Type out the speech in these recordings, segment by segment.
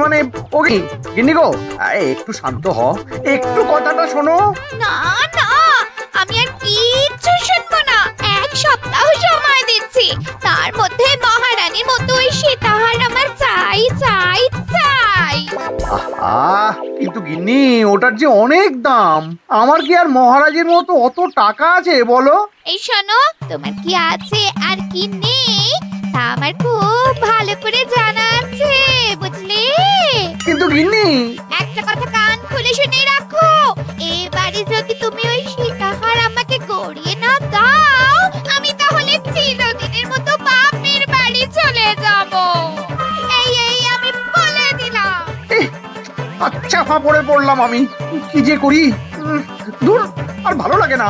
মানে ওকে গিন্নি গো, একটু শান্ত হ, একটু কথাটা শোনো। না না, আমি আর কিচ্ছু শুনবো না। এক সপ্তাহ সময় দিচ্ছি, তার মধ্যে মহারানীর মতো ওই সীতাহার আমার চাই চাই চাই। কিন্তু গিন্নি ওটার যে অনেক দাম, আমার কি আর মহারাজের মতো অত টাকা আছে বলো? এই শোনো, তোমার কি আছে আর কি নেই তা আমার খুব ভালো করে জানা আছে, বুঝলে? কিন্তু গিন্নি, একটা কথা কান খুলে শুনে রাখো, এবারে যদি তুমি ওই সীতাহার আমাকে গড়িয়ে না দাও, আমি তাহলে চিরদিনের মতো বাপের বাড়ি চলে যাব। এই আমি বলে দিলাম। আচ্ছা ফাঁপড়ে পড়লাম আমি, কি যে করি। দূর, আর ভালো লাগে না।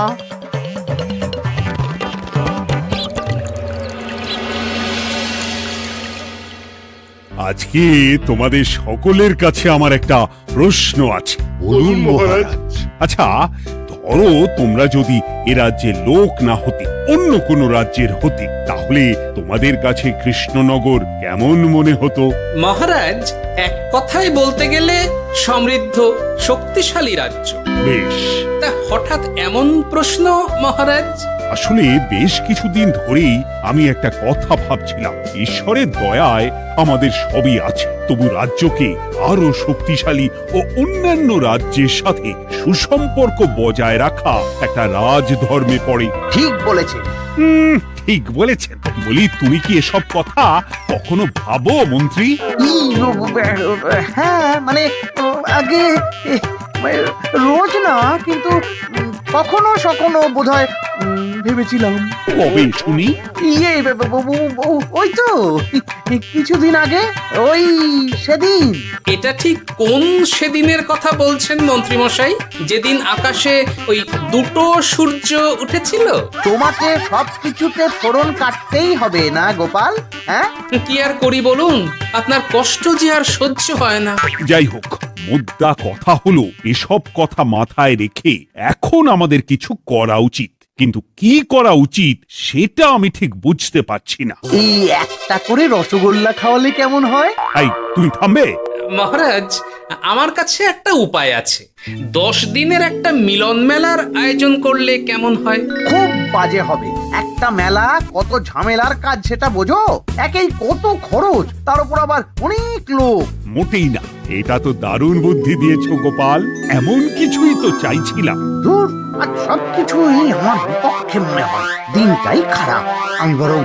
আজকে তোমাদের সকলের কাছে আমার একটা প্রশ্ন আছে। বলুন মহারাজ। আচ্ছা, ধরো তোমরা যদি এ রাজ্যের লোক না হতে, অন্য কোনো রাজ্যের হতে, তাহলে তোমাদের কাছে কৃষ্ণনগর কেমন মনে হতো? মহারাজ, এক কথায় বলতে গেলে সমৃদ্ধ শক্তিশালী রাজ্য। বেশ, তা হঠাৎ এমন প্রশ্ন মহারাজ? আসলে বেশ কিছুদিন ধরেই আমি একটা কথা ভাবছিলাম। ঈশ্বরের দয়ায় আমাদের সবই আছে, তবু রাজ্যকে আরো শক্তিশালী ও অন্যান্য রাজ্যের সাথে সুসম্পর্ক বজায় রাখা একটা রাজধর্মে পড়ে। ঠিক বলেছে। ঠিক বলেছেন। বলি, তুমি কি এসব কথা কখনো ভাবো মন্ত্রী? হ্যাঁ মানে আগে রোজ না, কিন্তু কখনো সখনো বোধহয় ভেবেছিলাম। কবে শুনি? ওই তো কিছুদিন আগে, ওই সেদিন। এটা ঠিক কোন সেদিনের কথা বলছেন মন্ত্রী মশাই? যেদিন আকাশে ওই দুটো সূর্য উঠেছিল? তোমাকে সবকিছুতে ফোড়ন কাটতেই হবে না গোপাল? হ্যাঁ, কি আর করি বলুন, আপনার কষ্ট যে আর সহ্য হয় না। যাই হোক, মুদ্রা কথা হলো, এসব কথা মাথায় রেখে এখন আমাদের কিছু করা উচিত। কিন্তু কি করা উচিত সেটা আমি ঠিক বুঝতে পারছি না। এই একটা করে রসগোল্লা খাওয়ালে কেমন হয়? এই, তুমি থামবে? মহারাজ, আমার কাছে একটা উপায় আছে। 10 দিনের একটা মিলন মেলার আয়োজন করলে কেমন হয়? খুব বাজে হবে। একটা মেলা কত ঝামেলার কাজ সেটা বোঝো? একেই কত খরচ, তার উপর আবার অনেক লোক। মোটেই না, এটা তো দারুণ বুদ্ধি দিয়েছো গোপাল। এমন কিছুই তো চাইছিলাম। দূর, আর সবকিছুই আমার বিপক্ষে মনে হয়। দিনটাই খারাপ, আমি বরং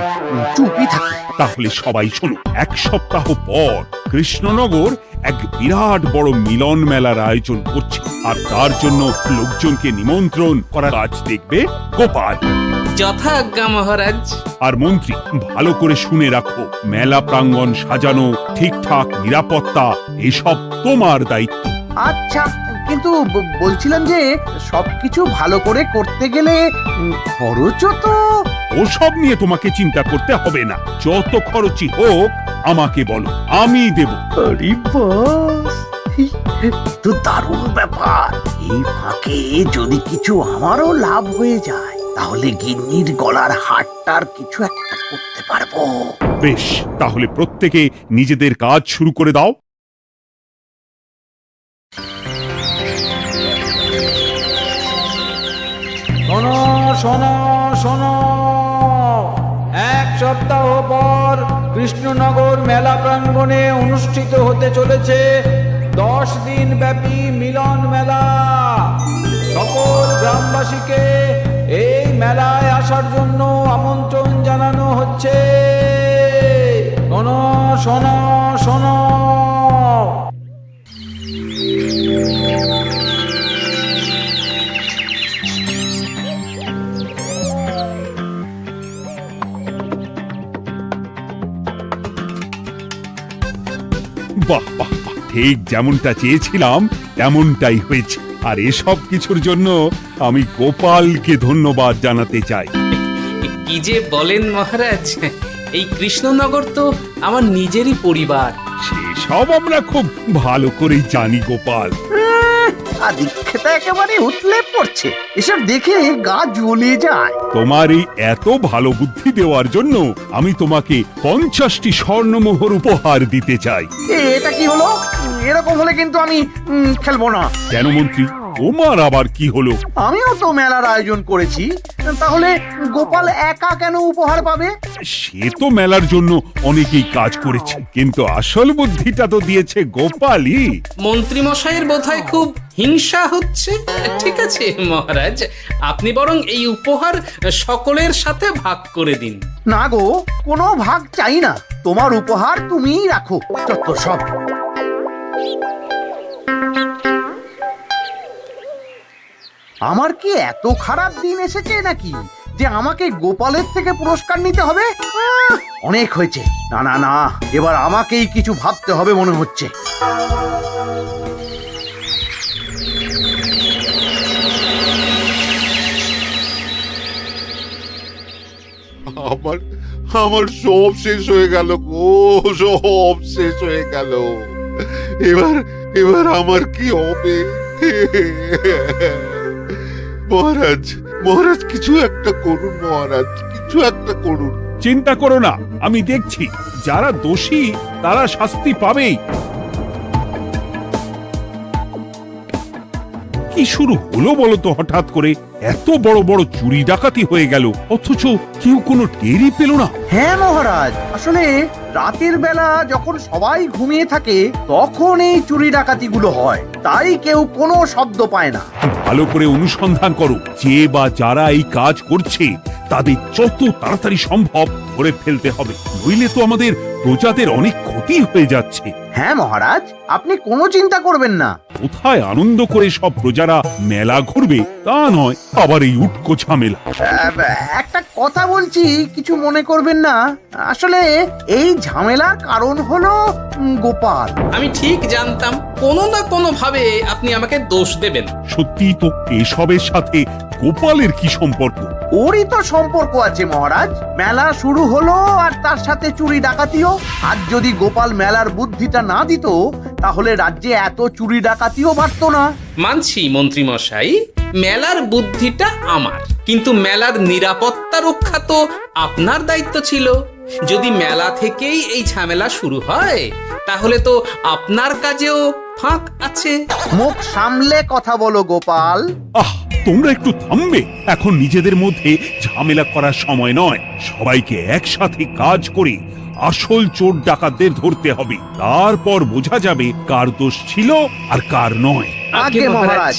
চুপই থাকি। তাহলে সবাই শোনো, 1 সপ্তাহ পর কৃষ্ণনগর এক বিরাট বড় মিলন মেলার আয়োজন করছে, আর তার জন্য লোকজনকে নিমন্ত্রণ করার কাজ দেখবে গোপাল। যথাজ্ঞা মহারাজ। আর মন্ত্রী, ভালো করে শুনে রাখো, মেলা প্রাঙ্গণ সাজানো, ঠিকঠাক নিরাপত্তা, এসব তোমার দায়িত্ব। আচ্ছা, কিন্তু বলছিলাম যে সবকিছু ভালো করে করতে গেলে খরচও তো। ওসব নিয়ে তোমাকে চিন্তা করতে হবে না। যত খরচই হোক আমাকে বলো, আমি দেব। আরে বাস, তো দারুণ ব্যাপার। এই ফাঁকে যদি কিছু আমারও লাভ হয়ে যায়, তাহলে গিন্নির গলার হারটার কিছু একটা করতে পারবো। বেশ, তাহলে প্রত্যেকে নিজেদের কাজ শুরু করে দাও। শোনো শোনো শোনো, 1 সপ্তাহ পর কৃষ্ণনগর মেলা প্রাঙ্গণে অনুষ্ঠিত হতে চলেছে 10 দিন ব্যাপী মিলন মেলা। সকল গ্রামবাসীকে এই মেলায় আসার জন্য আমন্ত্রণ জানানো হচ্ছে। শোনো শোনো শোনো। বাহ বাহ বাহ, ঠিক যেমনটা চেয়েছিলাম তেমনটাই হয়েছে। আর এসব কিছুর জন্য আমি গোপালকে ধন্যবাদ জানাতে চাই। কি যে বলেন মহারাজ, এই কৃষ্ণনগর তো আমার নিজেরই পরিবার। সেসব আমরা খুব ভালো করেই জানি গোপাল। আদিক্ষেতা একেবারে উতলে পড়ছে। এসব দেখে গা জ্বলে যায়। তোমার এই এত ভালো বুদ্ধি দেওয়ার জন্য আমি তোমাকে 50টি স্বর্ণমোহর উপহার দিতে চাই। এটা কি হলো? এরকম হলে কিন্তু আমি খেলবো না। কেন মন্ত্রী, তোমার আবার কি হলো? আমিও তো মেলার আয়োজন করেছি, তাহলে গোপাল একা কেন উপহার পাবে? সে তো মেলার জন্য অনেকেই কাজ করেছে, কিন্তু আসল বুদ্ধিটা তো দিয়েছে গোপালই। মন্ত্রী মশাইয়ের বোধহয় খুব হিংসা হচ্ছে। ঠিক আছে মহারাজ, আপনি বরং এই উপহার সকলের সাথে ভাগ করে দিন। না গো, কোনো ভাগ চাই না। তোমার উপহার তুমিই রাখো। যত সব। আমার কি এত খারাপ দিন এসেছে নাকি যে আমাকে গোপালের থেকে পুরস্কার নিতে হবে? অনেক হয়েছে। না না না, এবার আমাকেই কিছু ভাবতে হবে মনে হচ্ছে। আমার আমার সব শেষ হয়ে গেল গো, সব শেষ হয়ে গেল। এবার এবার আমার কি হবে? মহারাজ, মহারাজ কিছু একটা করুন, মহারাজ কিছু একটা করুন। চিন্তা করো না, আমি দেখছি। যারা দোষী তারা শাস্তি পাবেই। কি শুরু হলো বলো তো হঠাৎ করে? এত বড় বড় চুরি ডাকাতি হয়ে গেল, অথচ কেউ কোনো টেরই পেল না। হ্যাঁ মহারাজ, আসলে রাতের বেলা যখন সবাই ঘুমিয়ে থাকে তখন এই চুরি ডাকাতিগুলো হয়, তাই কেউ কোনো শব্দ পায় না। ভালো করে অনুসন্ধান করো, যে বা যারা এই কাজ করছে তাদের যত তাড়াতাড়ি সম্ভব ধরে ফেলতে হবে, নইলে তো আমাদের প্রজাদের অনেক ক্ষতি হয়ে যাচ্ছে। হ্যাঁ মহারাজ, আপনি কোনো চিন্তা করবেন না। কোথায় আনন্দ করে সব প্রজারা মেলা ঘুরবে তা নয়, আবার এই উটকো ঝামেলা। একটা কথা বলছি, কিছু মনে করবেন না। আসলে এই ঝামেলার কারণ হলো গোপাল। আমি ঠিক জানতাম কোনো না কোনো ভাবে আপনি আমাকে দোষ দেবেন। সত্যি তো, এসবের সাথে গোপালের কি সম্পর্ক? ওরই তো সম্পর্ক আছে মহারাজ। মেলা শুরু হলো আর তার সাথে চুরি ডাকাতিও। আর যদি গোপাল মেলার বুদ্ধিটা না দিত তাহলে রাজ্যে এত চুরি ডাকাতিও বাড়তো না। মানছি মন্ত্রী মশাই, মেলার বুদ্ধিটা আমার, কিন্তু মেলার নিরাপত্তা রক্ষা তো আপনার দায়িত্ব ছিল। যদি মেলা থেকেই এই ঝামেলা শুরু হয় তাহলে তো আপনার কাজেও ফাঁক আছে। মুখ সামলে কথা বলো গোপাল। আহ, তোমরা একটু থামবে? এখন নিজেদের মধ্যে ঝামেলা করার সময় নয়। সবাইকে একসাথে কাজ করে আসল চোর ডাকাতদের ধরতে হবে, তারপর বোঝা যাবে কার দোষ ছিল আর কার নয়। আগে মহারাজ।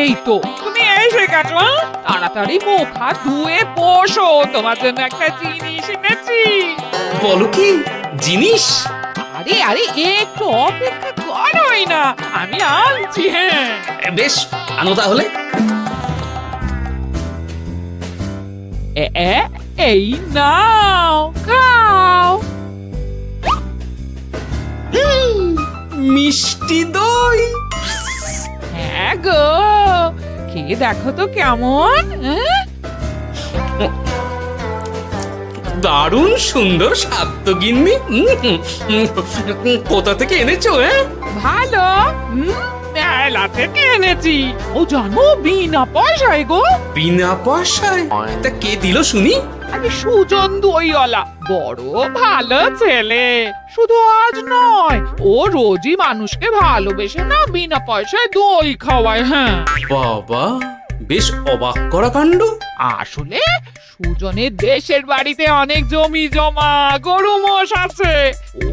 এই তো তুমি এসে গেছো। তাড়াতাড়ি মুখ হাত ধুয়ে বসো, তোমার জন্য একটা জিনিস এনেছি। বলো কি জিনিস? আরে আরে একটু অপেক্ষা করোই না, আমি আনছি। হ্যাঁ বেশ, আনো তাহলে। এই নাও, খাও। মিষ্টি দই। হ্যাঁ গো, খেয়ে দেখো তো কেমন। দারুণ সুন্দর স্বাদ তো গিন্নি। কোথা থেকে এনেছো? ভালো, মেলা থেকে এনেছি। ও জানো, বিনা পয়সায় গো। বিনা পয়সায়? তা কে দিল শুনি? আমি সুজন দইওয়ালা, বড় ভালো ছেলে। শুধু আজ নয়, ও রোজই মানুষকে ভালোবেসে না বিনা পয়সায় দই খাওয়ায়। হ্যাঁ বাবা, বেশ অবাক করা কাণ্ড। আসলে সুজনের দেশের বাড়িতে অনেক জমি জমা, গরু মোষ আছে।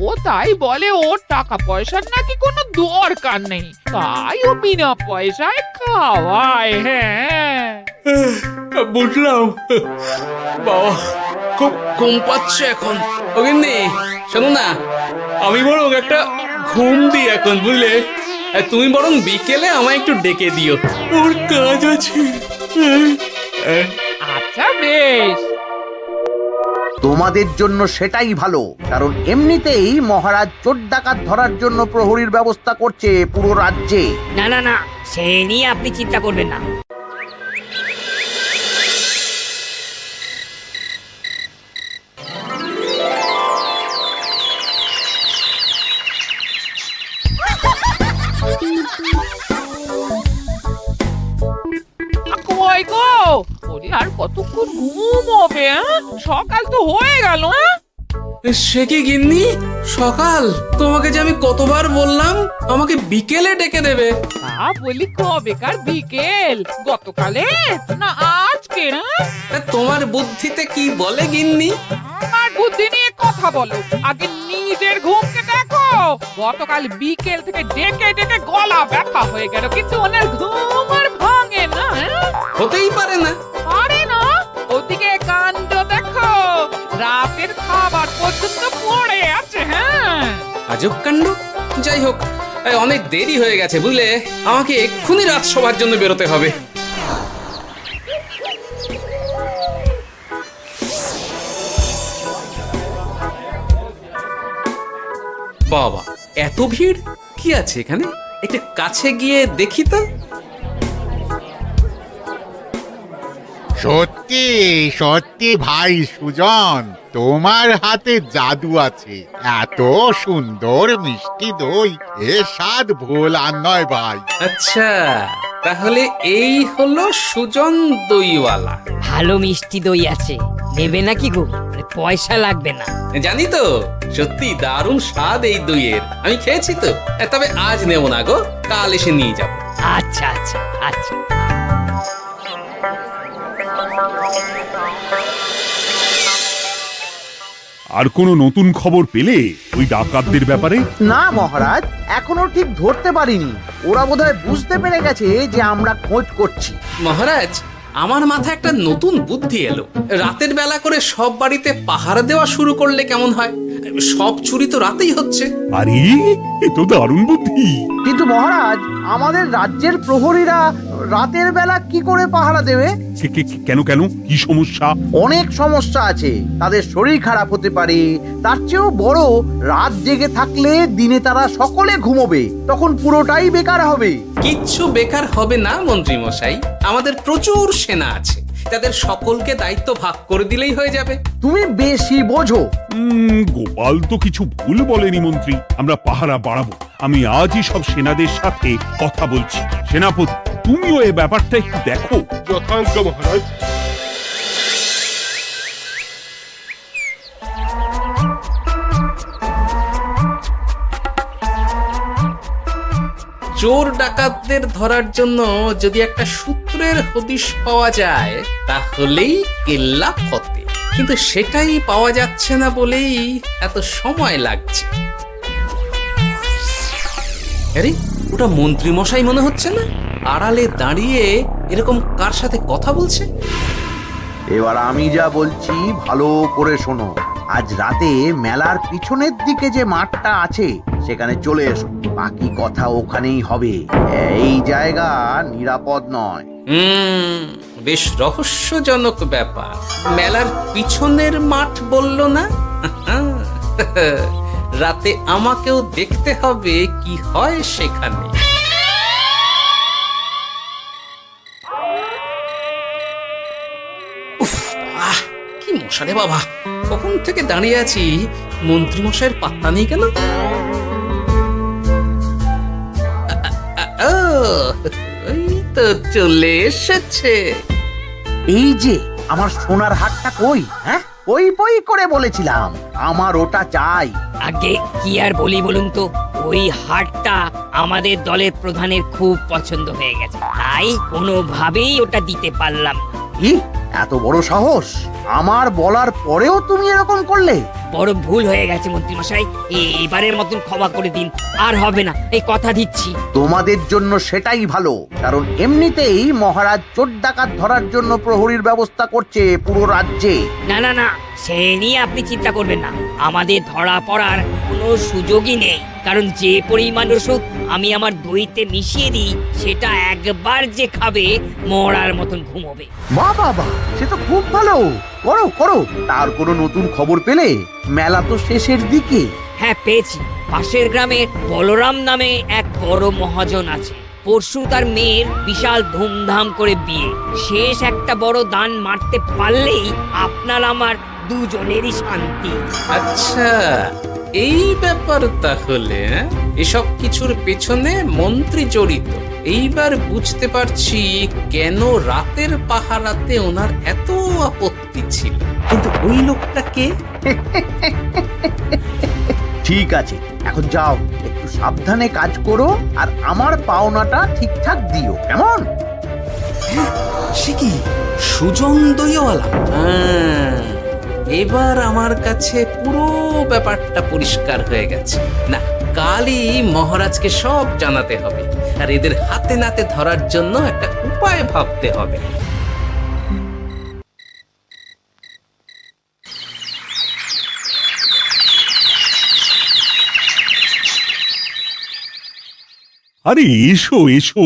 ও তাই বলে ওর টাকা পয়সার নাকি কোনো দরকার নেই, তাই ও বিনা পয়সায় খাওয়ায়। হ্যাঁ বুঝলাম। বাবা, খুব ঘুম পাচ্ছে এখন। ও গিন্নি, শোনো না, আমি বরং একটা ঘুম দিই এখন, বুঝলে? তুমি বরং বিকেলে আমায় একটু ডেকে দিও, ওর কাজ আছে। আচ্ছা বেশ। তোমাদের জন্য সেটাই ভালো, কারণ এমনিতেই মহারাজ চোর ডাকাত ধরার জন্য প্রহরীর ব্যবস্থা করছে পুরো রাজ্যে। না না না, সে নিয়ে আপনি চিন্তা করবেন না। আর কতক্ষণ ঘুম হবে? সকাল তো হয়ে গেল। সে কি গিন্নি, সকাল? তোমাকে যে আমি কতবার বললাম আমাকে বিকেলে ডেকে দেবে। তা বলি কবেকার বিকেল? গতকালে না আজকে? তোমার বুদ্ধিতে কি বলে গিন্নি? আমার বুদ্ধি নিয়ে কথা বলো, আগে নিজের ঘুমকে দেখো। গতকাল বিকেল থেকে ডেকে ডেকে গলা ব্যথা হয়ে গেল, কিন্তু ওনার ঘুম আর ভাঙে না। হতেই পারে না। পারে না? ওদিকে কাণ্ড দেখো, রাতের খাবার পর্যন্ত পড়ে আছে। আজব কাণ্ড। যাই হোক, অনেক দেরি হয়ে গেছে বুঝলে, আমাকে এক্ষুনি রাজসভার জন্য বেরোতে হবে। বাবা, এত ভিড় কি আছে এখানে? একটু কাছে গিয়ে দেখি তো। সত্যি সত্যি ভাই সুজন, তোমার হাতে জাদু আছে। এত সুন্দর মিষ্টি দই, এ স্বাদ ভোলার নয় ভাই। আচ্ছা, তাহলে এই হলো সুজন দইওয়ালা। ভালো মিষ্টি দই আছে, নেবে নাকি গো? পয়সা লাগবে না। জানি তো, সত্যি দারুণ স্বাদ এই দইয়ের। আমি খেয়েছি তো। তবে আজ নেব না গো, কাল এসে নিয়ে যাব। আচ্ছা আচ্ছা আচ্ছা। আর কোনো নতুন খবর পেলে ওই ডাকাতদের ব্যাপারে? না মহারাজ, এখনো ঠিক ধরতে পারিনি। ওরা বোধহয় বুঝতে পেরে গেছে যে আমরা খোঁজ করছি। মহারাজ, আমার মাথায় একটা নতুন বুদ্ধি এলো। রাতের বেলা করে সব বাড়িতে পাহারা দেওয়া শুরু করলে কেমন হয়? সব চুরি তো রাতেই হচ্ছে। আরে, এ তো দারুণ বুদ্ধি। কিন্তু মহারাজ, আমাদের রাজ্যের প্রহরীরা রাতের বেলা কি করে পাহারা দেবে? কেন কেন, কি সমস্যা? অনেক সমস্যা আছে। তাদের শরীর খারাপ হতে পারে, তার চেয়েও বড়, রাত জেগে থাকলে দিনে তারা সকলে ঘুমোবে, তখন পুরোটাই বেকার হবে। কিচ্ছু বেকার হবে না মন্ত্রী মশাই, আমাদের প্রচুর সেনা আছে, তাদের সকলকে দায়িত্ব ভাগ করে দিলেই হয়ে যাবে। তুমি বেশি বোঝো। গোপাল তো কিছু ভুল বলেনি মন্ত্রী, আমরা পাহারা বাড়াবো। আমি আজই সব সেনাদের সাথে কথা বলছি। সেনাপতি, তুমিও এ ব্যাপারটা একটু দেখো। যথাজ্ঞা মহারাজ। চোর ডাকাতদের ধরার জন্য যদি একটা সূত্রের হদিশ পাওয়া যায় তাহলেই কেল্লা ফতে, কিন্তু সেটাই পাওয়া যাচ্ছে না বলেই এত সময় লাগছে। আরে, ওটা মন্ত্রী মশাই মনে হচ্ছে না? আড়ালে দাঁড়িয়ে এরকম কার সাথে কথা বলছে? এবার আমি যা বলছি ভালো করে শোনো। আজ রাতে মেলার পিছনের দিকে যে মাঠটা আছে সেখানে চলে এসো। বাকি কথা ওখানেই হবে। এই জায়গা নিরাপদ নয়। বেশ রহস্যজনক ব্যাপার। মেলার পিছনের মাঠ বলল না? রাতে আমাকেও দেখতে হবে কি হয় সেখানে। উফ, কি মশা রে বাবা! কখন থেকে দাঁড়িয়ে আছি, মন্ত্রী মশাইয়ের পাত্তা নেই কেন? ওই তো চলে এসেছে। এই যে আমার সোনার হাটটা কই? হ্যাঁ, ওই বই করে বলেছিলাম আমার ওটা চাই। আগে কি আর বলি বলুন তো, ওই হাটটা আমাদের দলের প্রধানের খুব পছন্দ হয়ে গেছে, তাই কোনোভাবেই ওটা দিতে পারলাম না। কি এত বড় সাহস! আমার বলার পরেও তুমি এরকম করলে? বড় ভুল হয়ে গেছে মন্ত্রী মশাই, এবারের মতন ক্ষমা করে দিন, আর হবে না, এই কথা দিচ্ছি। তোমাদের জন্য সেটাই ভালো, কারণ এমনিতেই মহারাজ চোর ডাকাত ধরার জন্য প্রহরীর ব্যবস্থা করছে পুরো রাজ্যে। না না না, সে নিয়ে আপনি চিন্তা করবেন না। আমাদের ধরা পড়ার কোনো সুযোগই নেই, কারণ যে পরিমাণ ওষুধ আমি আমার দইতে মিশিয়ে দিই সেটা একবার যে খাবে মরার মতন ঘুমোবে। বাহ বাহ বাহ, সে তো খুব ভালো। করো করো। তার কোনো নতুন খবর পেলে? মেলা তো শেষের দিকে। হ্যাঁ, পেয়েছি। পাশের গ্রামে বলরাম নামে এক বড় মহাজন আছে। পরশু তার মেয়ের বিশাল ধুমধাম করে বিয়ে। শেষ একটা বড় দান মারতে পারলেই আপনার আমার দুজনেরই শান্তি। আচ্ছা, এই ব্যাপার তাহলে। এসব কিছুর পেছনে মন্ত্রী জড়িত, এইবার বুঝতে পারছি কেন রাতের পাহারাতে ওনার এত আপত্তি ছিল। কিন্তু ওই লোকটা কে? ঠিক আছে, এখন যাও, একটু সাবধানে কাজ করো আর আমার পাওনাটা ঠিকঠাক দিও, কেমন? সে কি সুজন দইওয়ালা? এবার আমার কাছে পুরো ব্যাপারটা পরিষ্কার হয়ে গেছে। না, কালই মহারাজকে সব জানাতে হবে, আর এদের হাতে নাতে ধরার জন্য একটা উপায় ভাবতে হবে। আরে এসো এসো,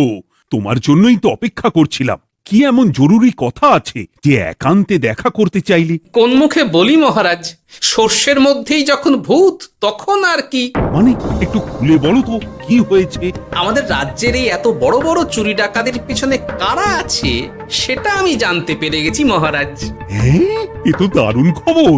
তোমার জন্যই তো অপেক্ষা করছিলাম। কি এমন জরুরি কথা আছে যে একান্তে দেখা করতে চাইলে? কোন মুখে বলি মহারাজ, সর্ষের মধ্যেই যখন ভূত তখন আর কি। মানে একটু খুলে বলো তো কি হয়েছে? আমাদের রাজ্যের এই এত বড় বড় চুরি ডাকাতির পিছনে কারা আছে সেটা আমি জানতে পেরে গেছি মহারাজ। হ্যাঁ, এ তো দারুণ খবর।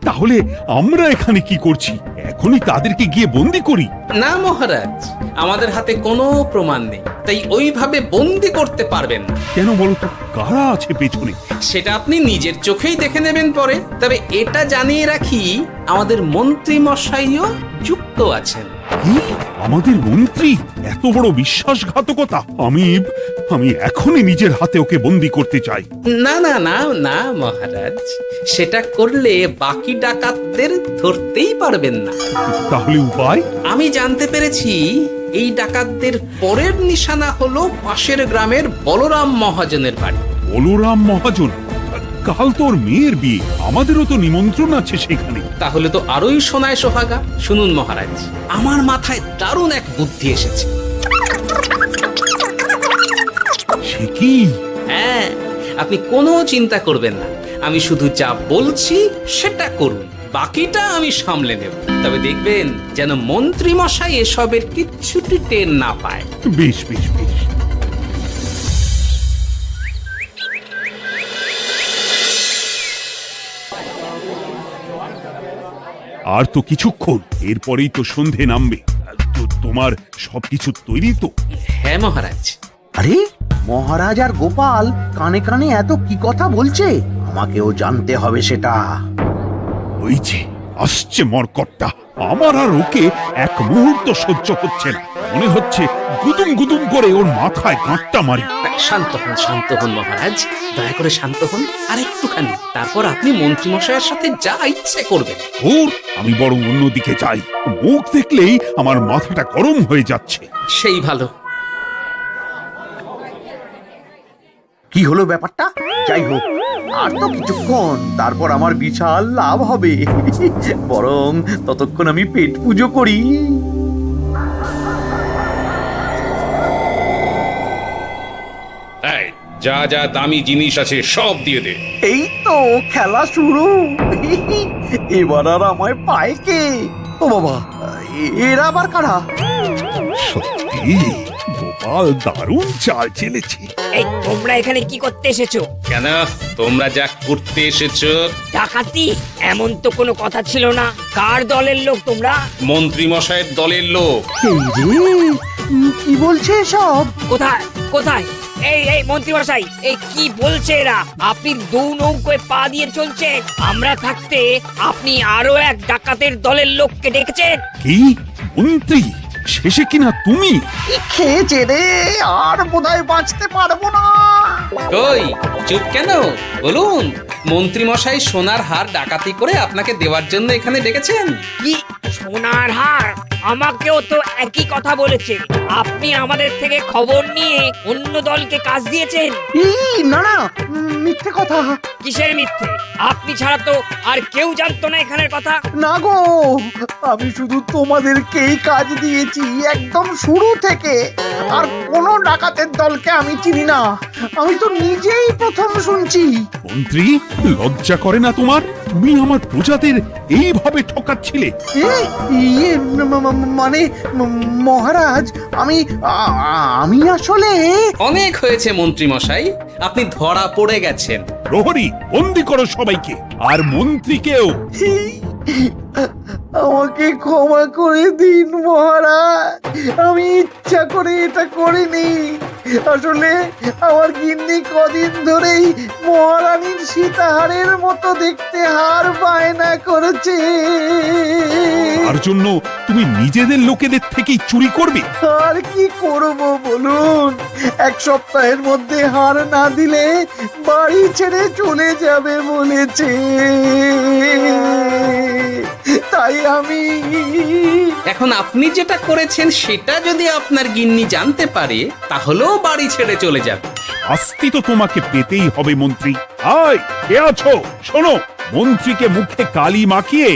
তাহলে আমরা এখানে কি করছি? এখনই তাদেরকে গিয়ে বন্দি করি? না মহারাজ, আমাদের হাতে কোনো প্রমাণ নেই, তাই ওইভাবে বন্দি করতে পারবেন না। কেন বলো তো, কারা আছে পেছনে? সেটা আপনি নিজের চোখেই দেখে নেবেন পরে। তবে এটা জানিয়ে রাখি, আমাদের মন্ত্রী মশাইও যুক্ত আছেন। কি? আমাদের মন্ত্রী? এত বড় বিশ্বাসঘাতকতা! আমি এখনই নিজের হাতে ওকে বন্দি করতে চাই। না না না না মহারাজ, সেটা করলে বাকি ডাকাতদের ধরতেই পারবেন না। তাহলে উপায়? আমি জানতে পেরেছি এই ডাকাতদের পরের নিশানা হলো পাশের গ্রামের বলরাম মহাজনের বাড়ি। বলরাম মহাজন? কাল তোর মেয়ের বিয়ে, আমাদেরও তো নিমন্ত্রণ আছে সেখানে। তাহলে তো আরোই সোনায় সোহাগা। শুনুন মহারাজ, আমার মাথায় দারুণ এক বুদ্ধি এসেছে। সে কি? হ্যাঁ, আপনি কোনো চিন্তা করবেন না, আমি শুধু যা বলছি সেটা করুন, বাকিটা আমি সামলে নেব। তবে দেখবেন যেন মন্ত্রী মশাই এসবের কিচ্ছুটি টের না পায়। বেশ বেশ বেশ। আর তো কিছুক্ষণ, এরপরেই তো সন্ধে নামবে। তোমার সবকিছু তৈরি তো? হ্যাঁ মহারাজ। আরে মহারাজ আর গোপাল কানে কানে এত কি কথা বলছে, আমাকেও জানতে হবে সেটা। ওই যে আসছে মরকটটা, আমার আর ওকে এক মুহূর্ত সহ্য হচ্ছে না। মনে হচ্ছে গুদুম গুদুম করে ওর মাথায় গাঁটটা মারি। শান্ত হন মহারাজ, দয়া করে শান্ত হন আর একটুখানি, তারপর আপনি মন্ত্রী মশাইয়ের সাথে যা ইচ্ছে করবেন। ওর আমি বরং অন্যদিকে যাই, মুখ দেখলেই আমার মাথাটা গরম হয়ে যাচ্ছে। সেই ভালো। কি হলো ব্যাপারটা? যাই হোক, আর তো কিছুক্ষণ, তারপর আমার বিশাল লাভ হবে। বরং ততক্ষণ আমি পেট পুজো করি। যা যা দামি জিনিস আছে সব দিয়ে দে। এই তো খেলা শুরু। এবার আর আমায় পায় কে? ও বাবা, এরা আবার কারা? সত্যি গোপাল দারুণ চাল চেলেছে। এই তোমরা এখানে কি করতে এসেছো? কেন তোমরা যা করতে এসেছো? ডাকাতি? এমন তো কোনো কথা ছিল না। কার দলের লোক তোমরা? মন্ত্রী মশাইয়ের দলের লোক। এই রে, কি বলছে সব? কোথায় কোথায়? এই মন্ত্রী মশাই, এই কি বলছে এরা? আপনি দু নৌকোয় পা দিয়ে চলছে, আমরা থাকতে আপনি আরো এক ডাকাতের দলের লোককে ডেকেছেন। কি মন্ত্রী? শেষে কিনা তুমি? খেয়েছে রে, আর বোধহয় বাঁচতে পারবো না। কই চুপ কেন? বলুন, মন্ত্রী মশাই সোনার হার ডাকাতি করে আপনাকে দেওয়ার জন্য এখানে ডেকেছেন। কি সোনার হার? আমাকেও তো একই কথা বলেছে। আপনি আমাদের থেকে খবর নিয়ে অন্য দলকে কাজ দিয়েছেন। না না, মিথ্যে কথা। কিসের মিথ্যে? আপনি ছাড়া তো আর কেউ জানতো না এখানের কথা। না গো, আমি শুধু তোমাদেরকেই কাজ দিয়েছি একদম শুরু থেকে। আর কোনো ডাকাতের দলকে আমি চিনি না, আমি তো নিজেই প্রথম শুনছি। মন্ত্রী, লজ্জা করে না তোমার? তুমি আমার প্রজাদের এইভাবে ঠকাচ্ছিলে। ইয়ে মানে মহারাজ, আমি আসলে। অনেক হয়েছে মন্ত্রী মশাই, আপনি ধরা পড়ে গেছেন। প্রহরী, বন্দি করো সবাইকে, আর মন্ত্রীকেও। আমাকে ক্ষমা করে দিন মহারাজ, আমি ইচ্ছা করে এটা করিনি। আসলে আমার গিন্নি কদিন ধরেই মহারানীর সীতাহারের মতো দেখতে হার বায়না করেছে। তার জন্য তুমি নিজেদের লোকেদের থেকেই চুরি করবে? আর কি করব বলুন, এক সপ্তাহের মধ্যে হার না দিলে বাড়ি ছেড়ে চলে যাবে বলেছে। তাই আমি এখন আপনি যেটা করেছেন সেটা যদি আপনার গিন্নি জানতে পারে তাহলেও বাড়ি ছেড়ে চলে যাবে। শাস্তি তো তোমাকে পেতেই হবে মন্ত্রী। আয়, কে আছো? শোনো, মন্ত্রীকে মুখে কালি মাখিয়ে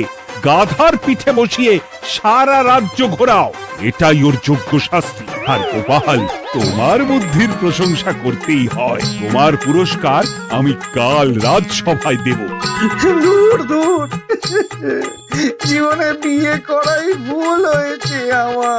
গাধার পিঠে বসিয়ে সারা রাজ্য ঘোরাও, এটাই ওর যোগ্য শাস্তি। আর গোপাল, তোমার বুদ্ধির প্রশংসা করতেই হয়। তোমার পুরস্কার আমি কাল রাজসভায় দেব। দূর দূর, জীবনে বিয়ে করাই ভুল হয়েছে আমার।